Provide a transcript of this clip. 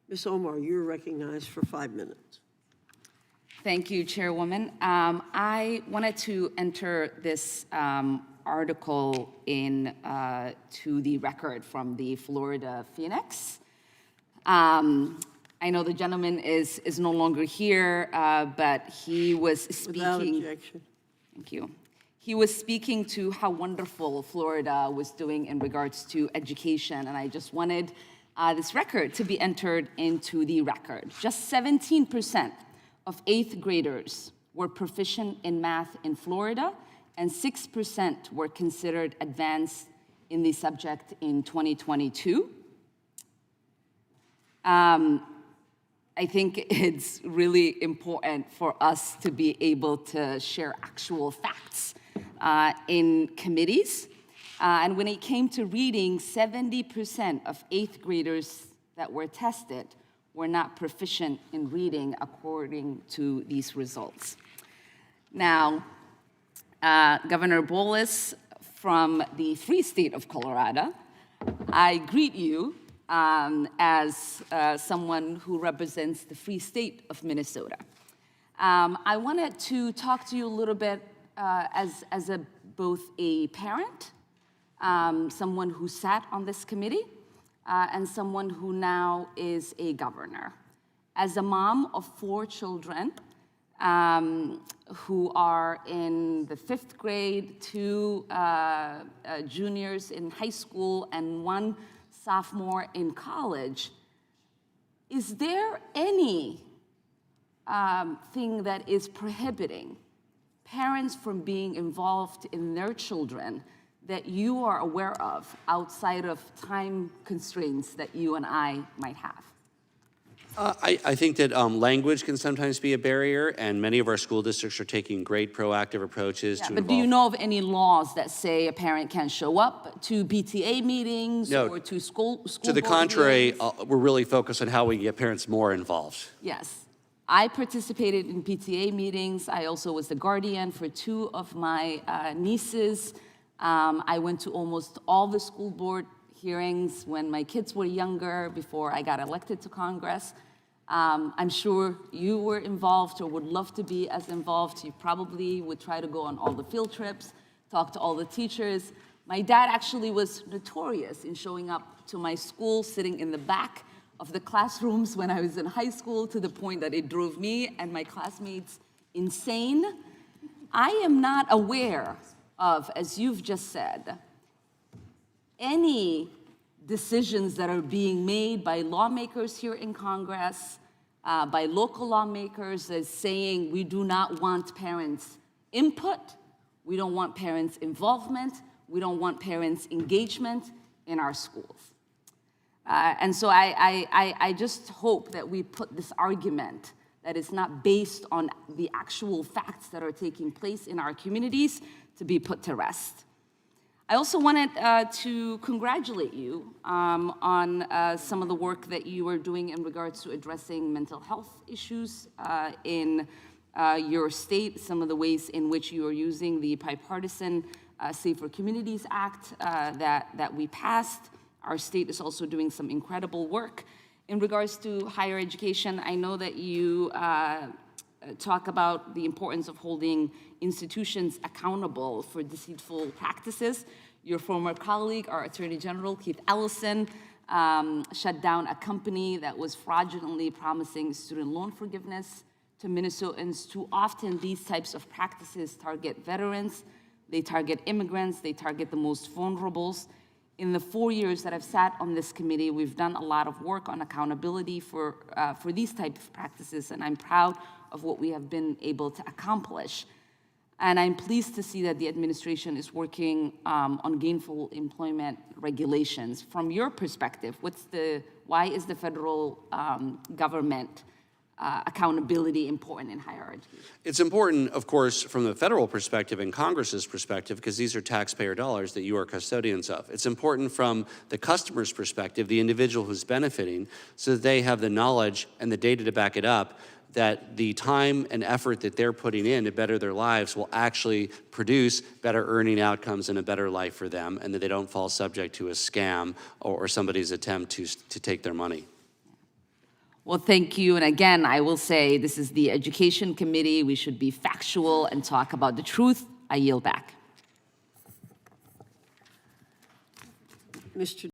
Ms. Omar, you're recognized for 5 minutes. Thank you, Chairwoman. I wanted to enter this article to the record from the Florida Phoenix. I know the gentleman is no longer here, but he was speaking. Without objection. Thank you. He was speaking to how wonderful Florida was doing in regards to education, and I just wanted this record to be entered into the record. Just 17% of 8th graders were proficient in math in Florida, and 6% were considered advanced in the subject in 2022. I think it's really important for us to be able to share actual facts in committees. And when it came to reading, 70% of 8th graders that were tested were not proficient in reading according to these results. Now, Governor Bolus from the free state of Colorado, I greet you as someone who represents the free state of Minnesota. I wanted to talk to you a little bit as both a parent, someone who sat on this committee, and someone who now is a governor. As a mom of 4 children who are in the 5th grade, 2 juniors in high school, and 1 sophomore in college, is there any thing that is prohibiting parents from being involved in their children that you are aware of outside of time constraints that you and I might have? I think that language can sometimes be a barrier, and many of our school districts are taking great proactive approaches to involve. But do you know of any laws that say a parent can show up to PTA meetings or to school To the board contrary, meetings? we're really focused on how we get parents more involved. Yes. I participated in PTA meetings. I also was the guardian for 2 of my nieces. I went to almost all the school board hearings when my kids were younger, before I got elected to Congress. I'm sure you were involved or would love to be as involved. You probably would try to go on all the field trips, talk to all the teachers. My dad actually was notorious in showing up to my school, sitting in the back of the classrooms when I was in high school, to the point that it drove me and my classmates insane. I am not aware of, as you've just said, any decisions that are being made by lawmakers here in Congress, by local lawmakers, as saying we do not want parents' input, we don't want parents' involvement, we don't want parents' engagement in our schools. And so I just hope that we put this argument that is not based on the actual facts that are taking place in our communities to be put to rest. I also wanted to congratulate you on some of the work that you are doing in regards to addressing mental health issues in your state, some of the ways in which you are using the bipartisan Safer Communities Act that we passed. Our state is also doing some incredible work in regards to higher education. I know that you talk about the importance of holding institutions accountable for deceitful practices. Your former colleague, our Attorney General, Keith Ellison, shut down a company that was fraudulently promising student loan forgiveness to Minnesotans. Too often, these types of practices target veterans, they target immigrants, they target the most vulnerables. In the 4 years that I've sat on this committee, we've done a lot of work on accountability for these types of practices, and I'm proud of what we have been able to accomplish. And I'm pleased to see that the administration is working on gainful employment regulations. From your perspective, why is the federal government accountability important in higher education? It's important, of course, from the federal perspective and Congress's perspective, because these are taxpayer dollars that you are custodians of. It's important from the customer's perspective, the individual who's benefiting, so that they have the knowledge and the data to back it up, that the time and effort that they're putting in to better their lives will actually produce better earning outcomes and a better life for them, and that they don't fall subject to a scam or somebody's attempt to take their money. Well, thank you. And again, I will say this is the Education Committee. We should be factual and talk about the truth. I yield back. Mr.